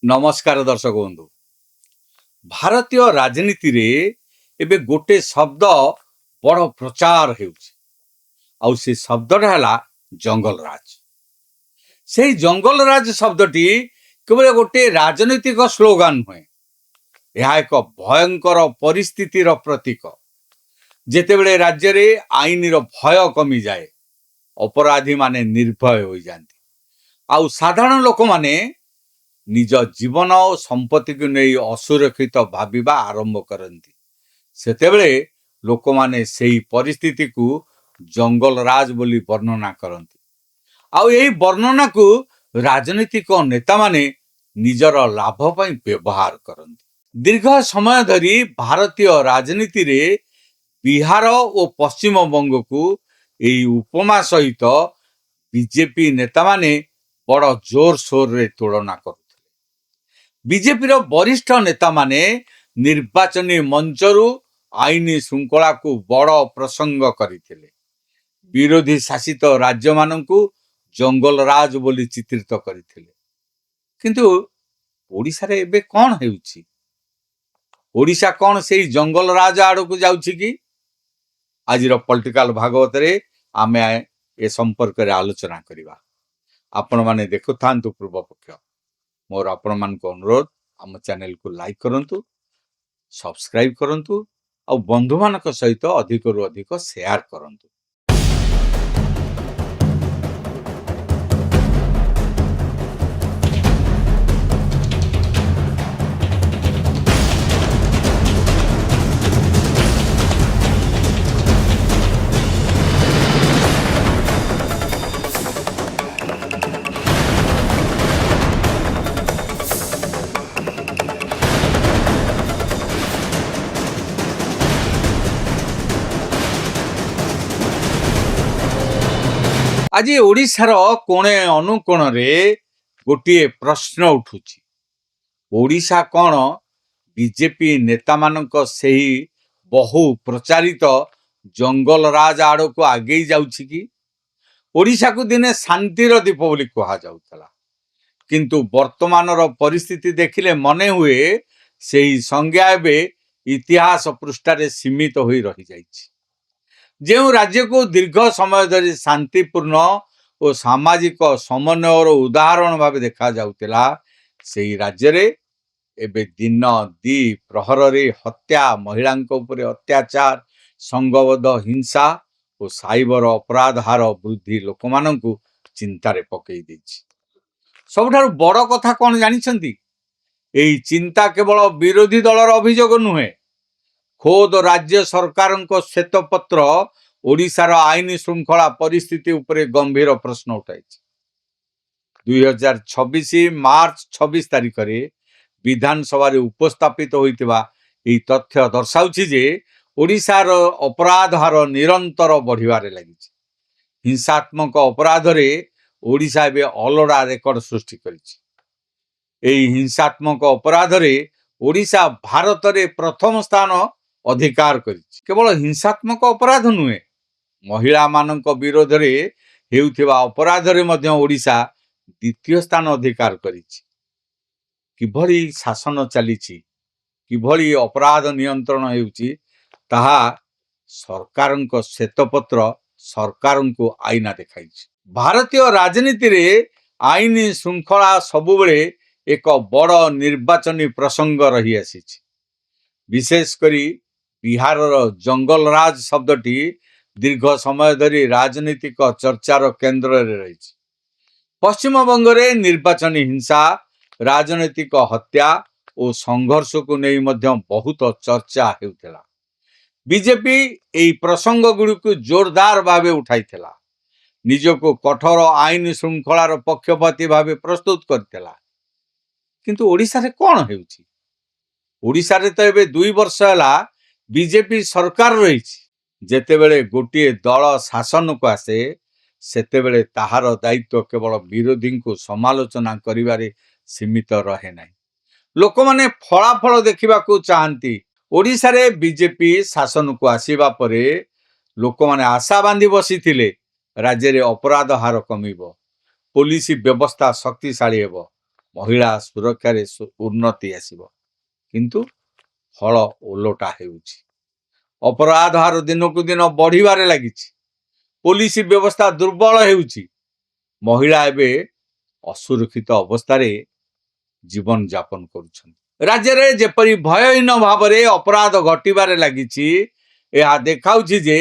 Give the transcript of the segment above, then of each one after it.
नमस्कार दर्शक बंधु। भारतीय राजनीति रे एबे गोटे शब्द बड़ प्रचार हेउछि आउ से शब्दटा हला जंगल राज। से जंगल राज शब्दटी केवल गोटे राजनीतिक स्लोगान नुहे, यह एक भयंकर परिस्थितिर प्रतीक। जेतेबेले राज्य रे आईन भय कमी जाए, अपराधी माने निर्भय हो जाती आउ साधारण लोक माने निज जीवन और संपत्ति को नहीं असुरक्षित भाविबा आरंभ करती। सेतेबेले लोक माने सेही परिस्थिति को जंगल राज बोली वर्णना करती आउ यही वर्णना को राजनीतिक नेता माने निजर लाभ पई व्यवहार करती। दीर्घ समय धरी भारतीय राजनीति रे बिहार और पश्चिम बंग को यही उपमा सहित बीजेपी नेता माने बड़ जोर शोर रे तुलना कर। बीजेपी वरिष्ठ नेता माने निर्वाचनी मंचरू आईन श्रृंखला को बड़ प्रसंग करथिले। विरोधी शासित राज्य मानकू जंगल राज बोली चित्रित करथिले। किंतु ओडिशा रे एबे कोन हेउछि? ओडिशा कोन सेही जंगल राज आड़ को जाउछि कि? आजिर पॉलिटिकल भागवत रे आमे ए संपर्क रे आलोचना करिबा। आपण माने देखु थांतु पूर्व पक्ष। मोर आपण मान को अनुरोध, आम चैनल को लाइक करंतु, सब्सक्राइब करंतु और बंधु मानक सहित अधिक रु अधिक शेयर करंतु। आज ओडिशार कोणे अनुकोण रे गोटे प्रश्न उठुछि। ओडिशा कोण बीजेपी नेता मानक सेही बहु प्रचारित जंगल राज आड़ को आगे जाउछि कि? ओडिशा को दिने शांतिर दीप बोली कहा जाउतला, किंतु वर्तमानर परिस्थिति देखिले मने हुए सेही संज्ञा एबे इतिहास पृष्ठारे सीमित होई रही जाइछि। जो राज्य को दीर्घ समय धरी शांतिपूर्ण और सामाजिक समन्वयर उदाहरण भाव देखा जाउतिला, सेही राज्य रे एबे दिन दी प्रहर रे हत्या, महिला उपरे अत्याचार, संगबद्ध हिंसा और साइबर अपराध हार वृद्धि लोक मानकु चिंतारे पकई देछि। सबठारु बड़ कथा कोन जानिछंती? एही चिंता केवल विरोधी दलर अभियोग नुहे, खोद राज्य सरकार श्वेतपत्र ओडिशार आईन श्रृंखला परिस्थिति उपरे गंभीर प्रश्न उठाई। 2026 मार्च 26 तारिख रे विधानसभा रे उपस्थापित होइतिबा एही तथ्य दर्शाउछि जे ओडिशार अपराध हार निरंतर बढ़िबारे लागिछि। हिंसात्मक अपराध रे ओडिशा एबे अलड़ा रेकर्ड सृष्टि करिछि। एही हिंसात्मक अपराध रे ओडिशा भारत रे प्रथम स्थान अधिकार करिछि। केवल हिंसात्मक अपराध नुहे, महिला मानक विरोध रे हेउथिबा अपराध रे मध्य ओडिशा द्वितीय स्थान अधिकार करिछि। किभली शासन चलिछि, किभली अपराध नियंत्रण हेउछि, ताहा सरकारक श्वेतपत्र सरकारक आईना देखाइछि। भारतीय राजनीति रे आईन श्रृंखला सबुबेले एक बड़ निर्वाचनी प्रसंग रही आसीछि। विशेष करी बिहार जंगल राज शब्दटी दीर्घ समय धरी राजनीतिक चर्चार केन्द्र रे रही। पश्चिम बंग रे निर्वाचनी हिंसा, राजनीतिक हत्या और संघर्ष को नहीं मध्य बहुत चर्चा हेउथिला। बीजेपी एही प्रसंग गुड़ी को जोरदार भावे उठाइथिला, निजको कठोर आईन श्रृंखलार पक्षपाती भावे प्रस्तुत करथिला। किंतु ओडिशा रे कोन हेउछि? ओडिशा रे तो एबे 2 वर्ष हला बीजेपी सरकार रहिछि। जेतेबेले गोटे दल शासन को आसे, सेतेबेले ताहार दायित्व केवल विरोधी को समालोचना करिबारे सीमित रहे नाही। लोक माने फलाफल देखिबा को चाहंती। ओडिशा रे बीजेपी शासन को आसीबा परे लोक माने आशा बांधी बसिथिले राज्य रे अपराध हार कमिबो, पुलिस व्यवस्था शक्तिशाली हेबो, ମହିଳା ସୁରକ୍ଷାରେ ଉନ୍ନତି ଆସିବ, କିନ୍ତୁ ଫଳ ଓଲଟା ହେଉଛି। ଅପରାଧ ହାର ଦିନକୁ ଦିନ ବଢ଼ିବାରେ ଲାଗିଛି। ପୋଲିସ ବ୍ୟବସ୍ଥା ଦୁର୍ବଳ ହେଉଛି। ମହିଳା ଏବେ ଅସୁରକ୍ଷିତ ଅବସ୍ଥାରେ ଜୀବନ ଯାପନ କରୁଛନ୍ତି। ରାଜ୍ୟରେ ଯେପରି ଭୟହୀନ ଭାବରେ ଅପରାଧ ଘଟିବାରେ ଲାଗିଛି, ଏହା ଦେଖାଉଛି ଯେ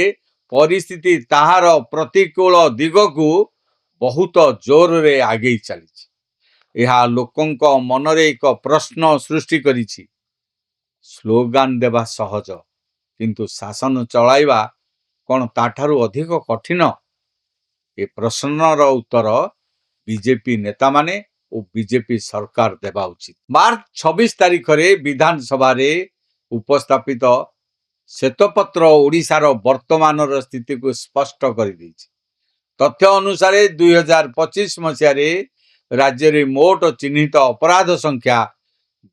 ପରିସ୍ଥିତି ତାହାର ପ୍ରତିକୂଳ ଦିଗକୁ ବହୁତ ଜୋରରେ ଆଗେଇ ଚାଲିଛି। ଏହା ଲୋକଙ୍କ ମନରେ ଏକ ପ୍ରଶ୍ନ ସୃଷ୍ଟି କରିଛି। ସ୍ଲୋଗାନ ଦେବା ସହଜ, କିନ୍ତୁ ଶାସନ ଚଳାଇବା କ'ଣ ତାଠାରୁ ଅଧିକ କଠିନ? ଏ ପ୍ରଶ୍ନର ଉତ୍ତର ବିଜେପି ନେତାମାନେ ଓ ବିଜେପି ସରକାର ଦେବା ଉଚିତ। ମାର୍ଚ୍ଚ 26 ତାରିଖରେ ବିଧାନସଭାରେ ଉପସ୍ଥାପିତ ଶ୍ବେତପତ୍ର ଓଡ଼ିଶାର ବର୍ତ୍ତମାନର ସ୍ଥିତିକୁ ସ୍ପଷ୍ଟ କରିଦେଇଛି। ତଥ୍ୟ ଅନୁସାରେ 2025 ମସିହାରେ ରାଜ୍ୟରେ ମୋଟ ଚିହ୍ନିତ ଅପରାଧ ସଂଖ୍ୟା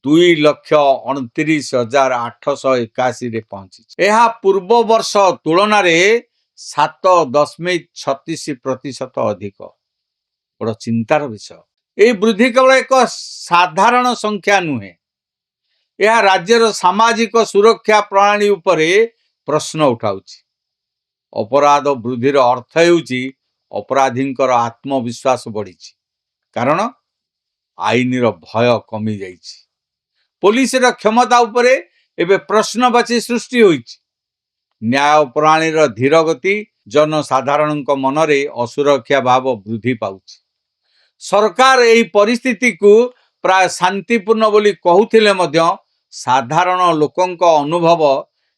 2,29,881ରେ ପହଞ୍ଚିଛି। ଏହା ପୂର୍ବ ବର୍ଷ ତୁଳନାରେ 7.36% ଅଧିକ। ବଡ଼ ଚିନ୍ତାର ବିଷୟ। ଏହି ବୃଦ୍ଧି କେବଳ ଏକ ସାଧାରଣ ସଂଖ୍ୟା ନୁହେଁ, ଏହା ରାଜ୍ୟର ସାମାଜିକ ସୁରକ୍ଷା ପ୍ରଣାଳୀ ଉପରେ ପ୍ରଶ୍ନ ଉଠାଉଛି। ଅପରାଧ ବୃଦ୍ଧିର ଅର୍ଥ ହେଉଛି ଅପରାଧୀଙ୍କର ଆତ୍ମବିଶ୍ୱାସ ବଢ଼ିଛି, କାରଣ ଆଇନର ଭୟ କମିଯାଇଛି। ପୋଲିସର କ୍ଷମତା ଉପରେ ଏବେ ପ୍ରଶ୍ନବାଚୀ ସୃଷ୍ଟି ହୋଇଛି। ନ୍ୟାୟ ପ୍ରଣାଳୀର ଧୀରଗତି ଜନସାଧାରଣଙ୍କ ମନରେ ଅସୁରକ୍ଷା ଭାବ ବୃଦ୍ଧି ପାଉଛି। ସରକାର ଏହି ପରିସ୍ଥିତିକୁ ପ୍ରାୟ ଶାନ୍ତିପୂର୍ଣ୍ଣ ବୋଲି କହୁଥିଲେ ମଧ୍ୟ ସାଧାରଣ ଲୋକଙ୍କ ଅନୁଭବ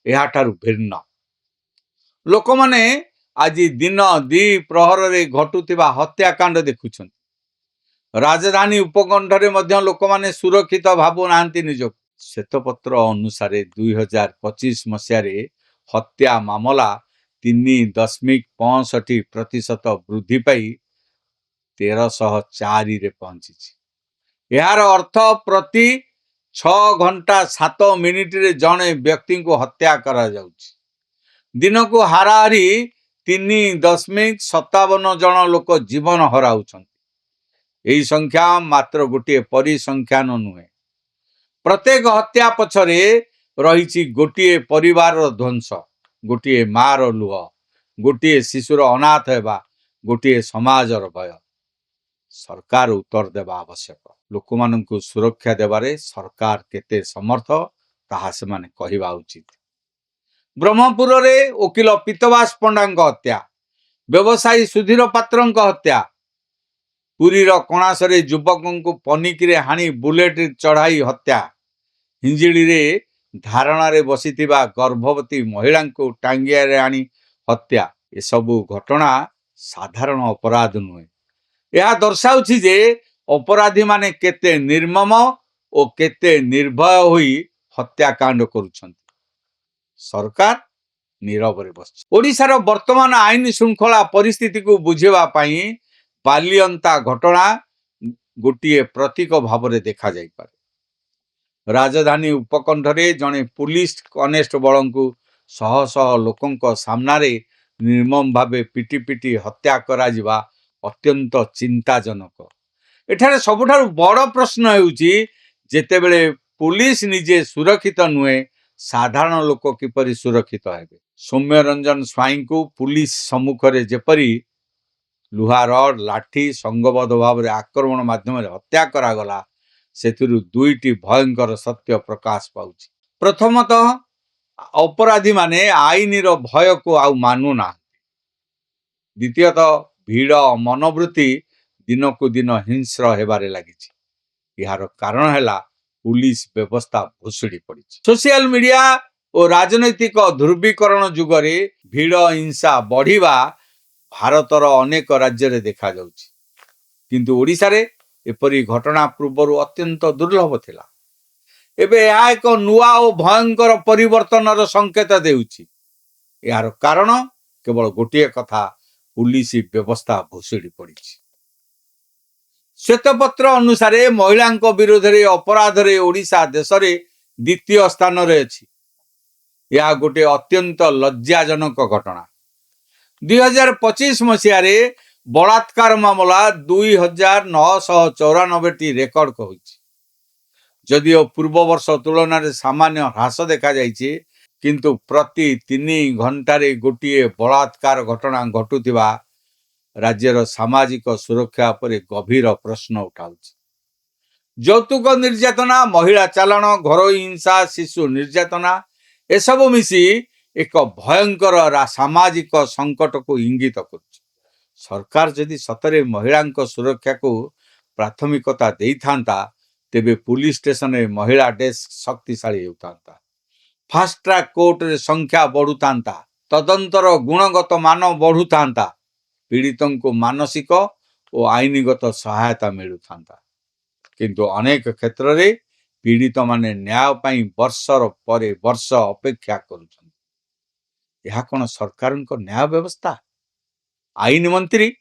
ଏହାଠାରୁ ଭିନ୍ନ। ଲୋକମାନେ ଆଜି ଦିନ ଦ୍ୱିପ୍ରହରରେ ଘଟୁଥିବା ହତ୍ୟାକାଣ୍ଡ ଦେଖୁଛନ୍ତି। ରାଜଧାନୀ ଉପକଣ୍ଠରେ ମଧ୍ୟ ଲୋକମାନେ ସୁରକ୍ଷିତ ଭାବୁନାହାନ୍ତି ନିଜକୁ। ଶ୍ବେତପତ୍ର ଅନୁସାରେ 2025 ମସିହାରେ ହତ୍ୟା ମାମଲା 3.65% ବୃଦ୍ଧି ପାଇ 1304ରେ ପହଞ୍ଚିଛି। ଏହାର ଅର୍ଥ ପ୍ରତି 6 ଘଣ୍ଟା 7 ମିନିଟରେ ଜଣେ ବ୍ୟକ୍ତିଙ୍କୁ ହତ୍ୟା କରାଯାଉଛି। ଦିନକୁ ହାରାହାରି 3.57 ଜଣ ଲୋକ ଜୀବନ ହରାଉଛନ୍ତି। ଏହି ସଂଖ୍ୟା ମାତ୍ର ଗୋଟିଏ ପରିସଂଖ୍ୟାନ ନୁହେଁ। ପ୍ରତ୍ୟେକ ହତ୍ୟା ପଛରେ ରହିଛି ଗୋଟିଏ ପରିବାରର ଧ୍ୱଂସ, ଗୋଟିଏ ମାର ଲୁହ, ଗୋଟିଏ ଶିଶୁର ଅନାଥ ହେବା, ଗୋଟିଏ ସମାଜର ଭୟ। ସରକାର ଉତ୍ତର ଦେବା ଆବଶ୍ୟକ। ଲୋକମାନଙ୍କୁ ସୁରକ୍ଷା ଦେବାରେ ସରକାର କେତେ ସମର୍ଥ ତାହା ସେମାନେ କହିବା ଉଚିତ। ବ୍ରହ୍ମପୁରରେ ଓକିଲ ପୀତବାସ ପଣ୍ଡାଙ୍କ ହତ୍ୟା, ବ୍ୟବସାୟୀ ସୁଧୀର ପାତ୍ରଙ୍କ ହତ୍ୟା, ପୁରୀର କଣାସରେ ଯୁବକଙ୍କୁ ପନିକିରେ ହାଣି ବୁଲେଟ ଚଢ଼ାଇ ହତ୍ୟା, ହିଞ୍ଜିଳିରେ ଧାରଣାରେ ବସିଥିବା ଗର୍ଭବତୀ ମହିଳାଙ୍କୁ ଟାଙ୍ଗିଆରେ ଆଣି ହତ୍ୟା, ଏସବୁ ଘଟଣା ସାଧାରଣ ଅପରାଧ ନୁହେଁ। ଏହା ଦର୍ଶାଉଛି ଯେ ଅପରାଧୀମାନେ କେତେ ନିର୍ମମ ଓ କେତେ ନିର୍ଭୟ ହୋଇ ହତ୍ୟାକାଣ୍ଡ କରୁଛନ୍ତି। ସରକାର ନୀରବରେ ବସିଛି। ଓଡ଼ିଶାର ବର୍ତ୍ତମାନ ଆଇନ ଶୃଙ୍ଖଳା ପରିସ୍ଥିତିକୁ ବୁଝିବା ପାଇଁ ବାଲିଅନ୍ତା ଘଟଣା ଗୋଟିଏ ପ୍ରତୀକ ଭାବରେ ଦେଖାଯାଇପାରେ। ରାଜଧାନୀ ଉପକଣ୍ଠରେ ଜଣେ ପୁଲିସ କନେଷ୍ଟବଳଙ୍କୁ ଶହ ଶହ ଲୋକଙ୍କ ସାମ୍ନାରେ ନିର୍ମମ ଭାବେ ପିଟି ପିଟି ହତ୍ୟା କରାଯିବା ଅତ୍ୟନ୍ତ ଚିନ୍ତାଜନକ। ଏଠାରେ ସବୁଠାରୁ ବଡ଼ ପ୍ରଶ୍ନ ହେଉଛି, ଯେତେବେଳେ ପୁଲିସ ନିଜେ ସୁରକ୍ଷିତ ନୁହେଁ, ସାଧାରଣ ଲୋକ କିପରି ସୁରକ୍ଷିତ ହେବେ? ସୌମ୍ୟରଞ୍ଜନ ସ୍ୱାଇଁଙ୍କୁ ପୁଲିସ ସମ୍ମୁଖରେ ଯେପରି ଲୁହା ରଡ୍, ଲାଠି ସଂଘବଦ୍ଧ ଭାବରେ ଆକ୍ରମଣ ମାଧ୍ୟମରେ ହତ୍ୟା କରାଗଲା, ସେଥିରୁ ଦୁଇଟି ଭୟଙ୍କର ସତ୍ୟ ପ୍ରକାଶ ପାଉଛି। ପ୍ରଥମତଃ, ଅପରାଧୀମାନେ ଆଇନର ଭୟକୁ ଆଉ ମାନୁନାହାନ୍ତି। ଦ୍ୱିତୀୟତଃ, ଭିଡ଼ ମନୋବୃତ୍ତି ଦିନକୁ ଦିନ ହିଂସ୍ର ହେବାରେ ଲାଗିଛି। ଏହାର କାରଣ ହେଲା ପୁଲିସ ବ୍ୟବସ୍ଥା ଭୁଷୁଡ଼ି ପଡ଼ିଛି। ସୋସିଆଲ ମିଡିଆ ଓ ରାଜନୈତିକ ଧ୍ରୁବୀକରଣ ଯୁଗରେ ଭିଡ଼ ହିଂସା ବଢ଼ିବା ଭାରତର ଅନେକ ରାଜ୍ୟରେ ଦେଖାଯାଉଛି, କିନ୍ତୁ ଓଡ଼ିଶାରେ ଏପରି ଘଟଣା ପୂର୍ବରୁ ଅତ୍ୟନ୍ତ ଦୁର୍ଲଭ ଥିଲା। ଏବେ ଏହା ଏକ ନୂଆ ଓ ଭୟଙ୍କର ପରିବର୍ତ୍ତନର ସଂକେତ ଦେଉଛି। ଏହାର କାରଣ କେବଳ ଗୋଟିଏ କଥା, ପୁଲିସ ବ୍ୟବସ୍ଥା ଭୁଷୁଡ଼ି ପଡ଼ିଛି। ଶ୍ବେତପତ୍ର ଅନୁସାରେ ମହିଳାଙ୍କ ବିରୋଧରେ ଅପରାଧରେ ଓଡ଼ିଶା ଦେଶରେ ଦ୍ୱିତୀୟ ସ୍ଥାନରେ ଅଛି। ଏହା ଗୋଟିଏ ଅତ୍ୟନ୍ତ ଲଜ୍ଜାଜନକ ଘଟଣା। 2025 ମସିହାରେ बलात्कार मामला 2994टी रेकर्ड होइछि। जदिओ पूर्व वर्ष तुलन में सामान्य ह्रास देखा जाइछि, किंतु प्रति 3 घंटारे गोटे बलात्कार घटना घटुथिबा राज्यर सामाजिक सुरक्षा पर गभीर प्रश्न उठाउछि। यौतुक निर्यातना, महिला चालाण, घरोई हिंसा, शिशु निर्यातना एसबू मिसी एक भयंकर सामाजिक संकट को इंगित करुछि। सरकार जदि सतरे महिला सुरक्षा को प्राथमिकता देइथांता तेबे पुलिस स्टेशन में महिला डेस्क शक्तिशाली होता, फास्ट ट्रैक कोर्ट रे संख्या बढ़ुता, तदंतर गुणगत मान बढ़ुता, पीड़ितों को मानसिक और आईनगत सहायता मिलुता। किंतु अनेक क्षेत्र में पीड़ित माने न्याय पाई वर्षर परे वर्ष अपेक्षा करुछन। यह कौन सरकार न्याय व्यवस्था? आईन मंत्री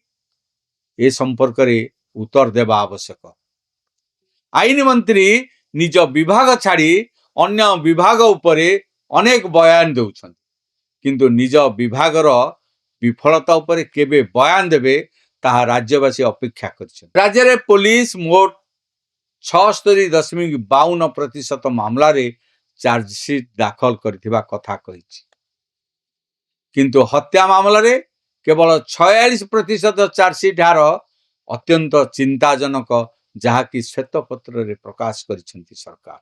ए संपर्क रे उत्तर देवा आवश्यक। आईन मंत्री निज विभाग छाड़ी अन्य विभाग उपरे अनेक बयान देउछन, किंतु निज विभागर विफलता उपरे केबे बयान देबे ताहा राज्यवासी अपेक्षा करछन। राज्य रे पुलिस मोट 76.52% मामला रे चार्जशीट दाखल करथिबा कथा कहिछि, किंतु हत्या मामला रे केवल 46% चार्जशीट हार अत्यंत चिंताजनक, जहाँकि श्वेतपत्र रे प्रकाश करिसेंति सरकार।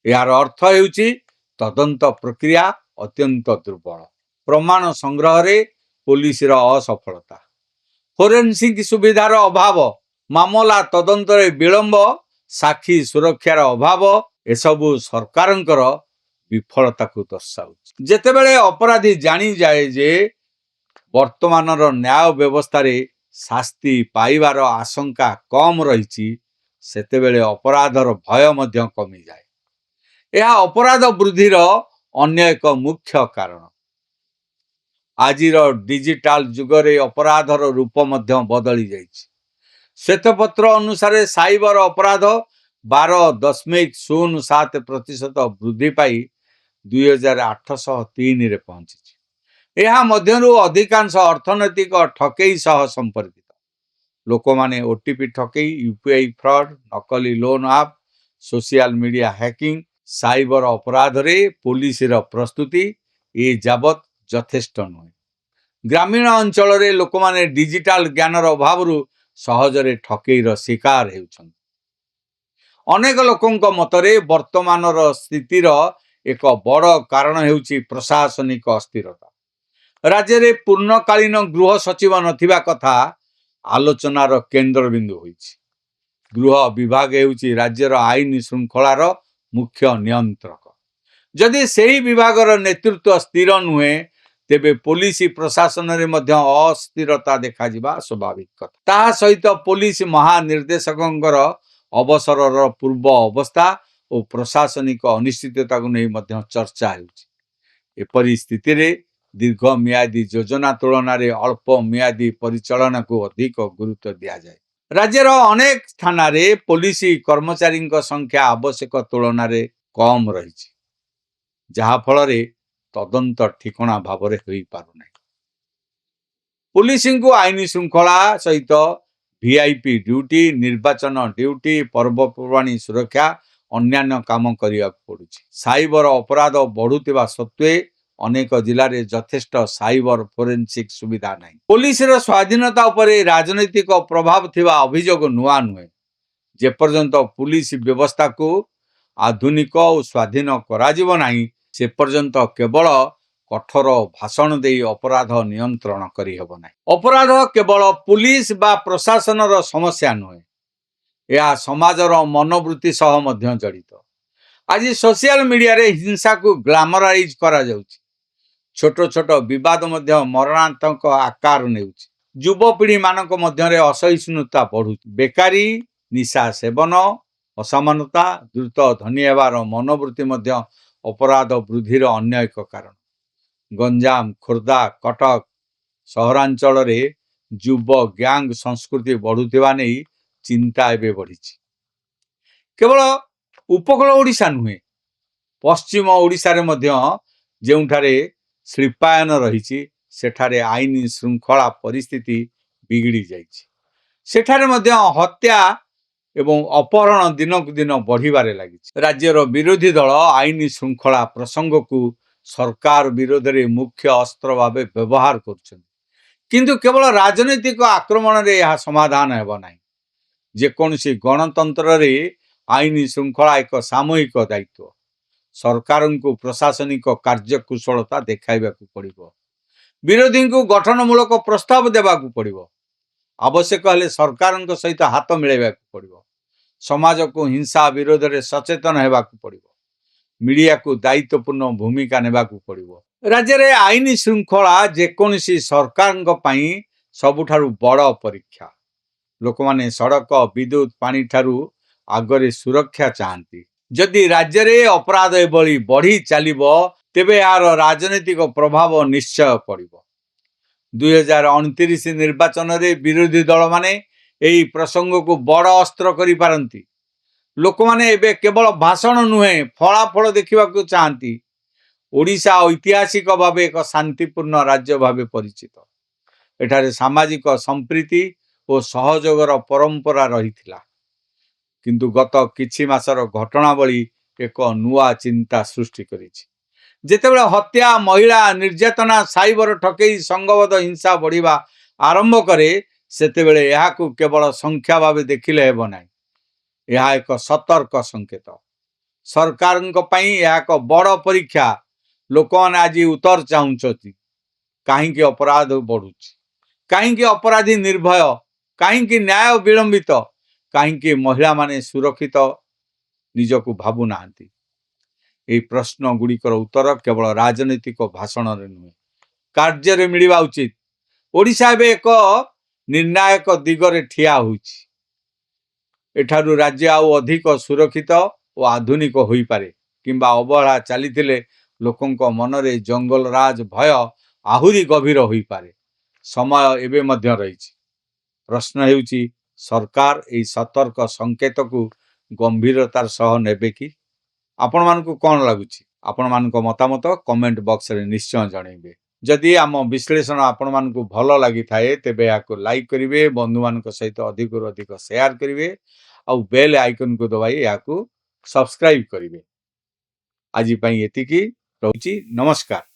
यार अर्थ हेउछि तदंत प्रक्रिया अत्यंत दुर्बल, प्रमाण संग्रह रे पुलिस रा असफलता, फोरेंसिक सुविधार अभाव, मामला तदंत रे विलंब, साक्षी सुरक्षार अभाव एसबू सरकारंकर विफलता को दर्शाउछि। जेतेबेले अपराधी जानी जाए जे वर्तमानर न्याय व्यवस्था रे शास्ति पाइबार आशंका कम रही, सेतेबेले अपराधर भय मध्य कमी जाए। यह अपराध वृद्धिर अन्य एक मुख्य कारण। आजिर डिजिटाल जुगरे अपराधर रूप मध्य बदली जाइछि। श्वेतपत्र अनुसार साइबर अपराध 12.07% वृद्धि पाई 2803 रे पहुंची। यह मध्यरु अधिकांश अर्थनैतिक ठकेई सह संपर्कित। लोक माने ओटीपी ठकेई, यूपीआई फ्रॉड, नकली लोन आप, सोशल मीडिया हैकिंग, साइबर अपराध रे पुलिस रो प्रस्तुति ए जाबत यथेष्ट नुहे। ग्रामीण अंचल रे लोक माने डिजिटल ज्ञानर अभाव सहजरे ठकेईर शिकार हेउछन। अनेक लोकंक मतरे वर्तमानर स्थितिर एक बड़ कारण हेउछि प्रशासनिक अस्थिरता। राज्य रे पूर्णकालीन गृह सचिव नथिबा कथा आलोचनार केन्द्रबिंदु होइछि। गृह विभाग हेउछि राज्यर आईन श्रृंखलार मुख्य नियंत्रक। जदि सेही विभागर नेतृत्व स्थिर नुहे तेबे पुलिस प्रशासन रे मध्य अस्थिरता देखा जिबा स्वाभाविक कथा। ता सहित पुलिस महानिर्देशकंकर अवसरर पूर्व अवस्था और प्रशासनिक अनिश्चितता को नहीं मध्य चर्चा हेउछि। एपरि स्थिति रे दीर्घ मियादी योजना तुलन में अल्प मियादी परिचालन को अधिक गुरुत्व दिया जाए। राज्यर अनेक स्थान रे पुलिस कर्मचारी संख्या आवश्यक तुलन में कम रही, जहा फल रे तदंत ठिकणा भाव रे होई पारुना। पुलिस को आईन श्रृंखला सहित वीआईपी ड्यूटी, निर्वाचन ड्यूटी, पर्वपर्वाणी सुरक्षा अन्यान्य काम करिया पड़ुछि। साइबर अपराध बढ़ुतिबा सत्वे अनेक जिले में यथेष्ट साइबर फोरेंसिक सुविधा नहीं। पुलिस रो स्वाधीनता उपरे राजनैतिक प्रभाव थिबा अभियोग नुआ नुहे। जेपर्यंत पुलिस व्यवस्था को आधुनिक और स्वाधीन कराजिब नाही, से पर्यंत केवल कठोर भाषण दे अपराध नियंत्रण करी हेब नाही। अपराध केवल पुलिस बा प्रशासनर समस्या नुहे, यह समाजर मनोवृत्ति सह मध्य जड़ित। आज सोशल मीडिया रे हिंसा को ग्लैमराइज करा जाउछि। छोट छोट विवाद मध्य मरणांतक आकार नेउछि। युवपीढ़ी मानक मध्य रे असहिष्णुता बढ़ुछि। बेकारी, निशा सेवन, असमानता, द्रुत धनी हेबार मनोवृत्ति मध्य अपराध वृद्धिर अन्य एक कारण। गंजाम, खोर्धा, कटक सहरांचल रे युव गैंग संस्कृति बढ़ुथिबा नहीं चिंता एबे बढ़िछि। केवल उपकूल ओडिशा नुहे, पश्चिम ओडिशा रे मध्य जेउठारे शिल्पायन रही, सेठारे आईन श्रृंखला परिस्थिति ବିଗିଡ଼ି ଯାଇଛି। ସେଠାରେ ମଧ୍ୟ ହତ୍ୟା ଏବଂ ଅପହରଣ ଦିନକୁ ଦିନ ବଢ଼ିବାରେ ଲାଗିଛି। ରାଜ୍ୟର ବିରୋଧୀ ଦଳ ଆଇନ ଶୃଙ୍ଖଳା ପ୍ରସଙ୍ଗକୁ ସରକାର ବିରୋଧରେ ମୁଖ୍ୟ ଅସ୍ତ୍ର ଭାବେ ବ୍ୟବହାର କରୁଛନ୍ତି। କିନ୍ତୁ କେବଳ ରାଜନୈତିକ ଆକ୍ରମଣରେ ଏହା ସମାଧାନ ହେବ ନାହିଁ। ଯେକୌଣସି ଗଣତନ୍ତ୍ରରେ ଆଇନ ଶୃଙ୍ଖଳା ଏକ ସାମୂହିକ ଦାୟିତ୍ୱ। ସରକାରଙ୍କୁ ପ୍ରଶାସନିକ କାର୍ଯ୍ୟକୁଶଳତା ଦେଖାଇବାକୁ ପଡ଼ିବ। ବିରୋଧୀଙ୍କୁ ଗଠନମୂଳକ ପ୍ରସ୍ତାବ ଦେବାକୁ ପଡ଼ିବ। ଆବଶ୍ୟକ ହେଲେ ସରକାରଙ୍କ ସହିତ ହାତ ମିଳାଇବାକୁ ପଡ଼ିବ। ସମାଜକୁ ହିଂସା ବିରୋଧରେ ସଚେତନ ହେବାକୁ ପଡ଼ିବ। ମିଡିଆକୁ ଦାୟିତ୍ୱପୂର୍ଣ୍ଣ ଭୂମିକା ନେବାକୁ ପଡ଼ିବ। ରାଜ୍ୟରେ ଆଇନ ଶୃଙ୍ଖଳା ଯେକୌଣସି ସରକାରଙ୍କ ପାଇଁ ସବୁଠାରୁ ବଡ଼ ପରୀକ୍ଷା। ଲୋକମାନେ ସଡ଼କ, ବିଦ୍ୟୁତ, ପାଣି ଠାରୁ ଆଗରେ ସୁରକ୍ଷା ଚାହାନ୍ତି। ଯଦି ରାଜ୍ୟରେ ଅପରାଧ ଏଭଳି ବଢ଼ି ଚାଲିବ ତେବେ ଏହାର ରାଜନୈତିକ ପ୍ରଭାବ ନିଶ୍ଚୟ ପଡ଼ିବ। 2029 ନିର୍ବାଚନରେ ବିରୋଧୀ ଦଳମାନେ ଏହି ପ୍ରସଙ୍ଗକୁ ବଡ଼ ଅସ୍ତ୍ର କରିପାରନ୍ତି। ଲୋକମାନେ ଏବେ କେବଳ ଭାଷଣ ନୁହେଁ, ଫଳାଫଳ ଦେଖିବାକୁ ଚାହାନ୍ତି। ଓଡ଼ିଶା ଐତିହାସିକ ଭାବେ ଏକ ଶାନ୍ତିପୂର୍ଣ୍ଣ ରାଜ୍ୟ ଭାବେ ପରିଚିତ। ଏଠାରେ ସାମାଜିକ ସମ୍ପ୍ରୀତି ଓ ସହଯୋଗର ପରମ୍ପରା ରହିଥିଲା। କିନ୍ତୁ ଗତ କିଛି ମାସର ଘଟଣାବଳୀ ଏକ ନୂଆ ଚିନ୍ତା ସୃଷ୍ଟି କରିଛି। ଯେତେବେଳେ ହତ୍ୟା, ମହିଳା ନିର୍ଯାତନା, ସାଇବର ଠକେଇ, ସଂଘବଦ୍ଧ ହିଂସା ବଢ଼ିବା ଆରମ୍ଭ କରେ ସେତେବେଳେ ଏହାକୁ କେବଳ ସଂଖ୍ୟା ଭାବେ ଦେଖିଲେ ହେବ ନାହିଁ। ଏହା ଏକ ସତର୍କ ସଂକେତ। ସରକାରଙ୍କ ପାଇଁ ଏହା ଏକ ବଡ଼ ପରୀକ୍ଷା। ଲୋକମାନେ ଆଜି ଉତ୍ତର ଚାହୁଁଛନ୍ତି। କାହିଁକି ଅପରାଧ ବଢ଼ୁଛି? କାହିଁକି ଅପରାଧୀ ନିର୍ଭୟ? କାହିଁକି ନ୍ୟାୟ ବିଳମ୍ବିତ? କାହିଁକି ମହିଳାମାନେ ସୁରକ୍ଷିତ ନିଜକୁ ଭାବୁନାହାନ୍ତି? ଏହି ପ୍ରଶ୍ନ ଗୁଡ଼ିକର ଉତ୍ତର କେବଳ ରାଜନୈତିକ ଭାଷଣରେ ନୁହେଁ, କାର୍ଯ୍ୟରେ ମିଳିବା ଉଚିତ। ଓଡ଼ିଶା ଏବେ ଏକ ନିର୍ଣ୍ଣାୟକ ଦିଗରେ ଠିଆ ହୋଇଛି। ଏଠାରୁ ରାଜ୍ୟ ଆଉ ଅଧିକ ସୁରକ୍ଷିତ ଓ ଆଧୁନିକ ହୋଇପାରେ, କିମ୍ବା ଅବହେଳା ଚାଲିଥିଲେ ଲୋକଙ୍କ ମନରେ ଜଙ୍ଗଲରାଜ ଭୟ ଆହୁରି ଗଭୀର ହୋଇପାରେ। ସମୟ ଏବେ ମଧ୍ୟ ରହିଛି। ପ୍ରଶ୍ନ ହେଉଛି, ସରକାର ଏହି ସତର୍କ ସଂକେତକୁ ଗମ୍ଭୀରତାର ସହ ନେବେ କି? ଆପଣମାନଙ୍କୁ କ'ଣ ଲାଗୁଛି? ଆପଣମାନଙ୍କ ମତାମତ କମେଣ୍ଟ ବକ୍ସରେ ନିଶ୍ଚୟ ଜଣାଇବେ। ଯଦି ଆମ ବିଶ୍ଳେଷଣ ଆପଣମାନଙ୍କୁ ଭଲ ଲାଗିଥାଏ ତେବେ ଏହାକୁ ଲାଇକ୍ କରିବେ, ବନ୍ଧୁମାନଙ୍କ ସହିତ ଅଧିକରୁ ଅଧିକ ସେୟାର କରିବେ ଆଉ ବେଲ୍ ଆଇକନ୍କୁ ଦବାଇ ଏହାକୁ ସବସ୍କ୍ରାଇବ୍ କରିବେ। ଆଜି ପାଇଁ ଏତିକି। ରହୁଛି। ନମସ୍କାର।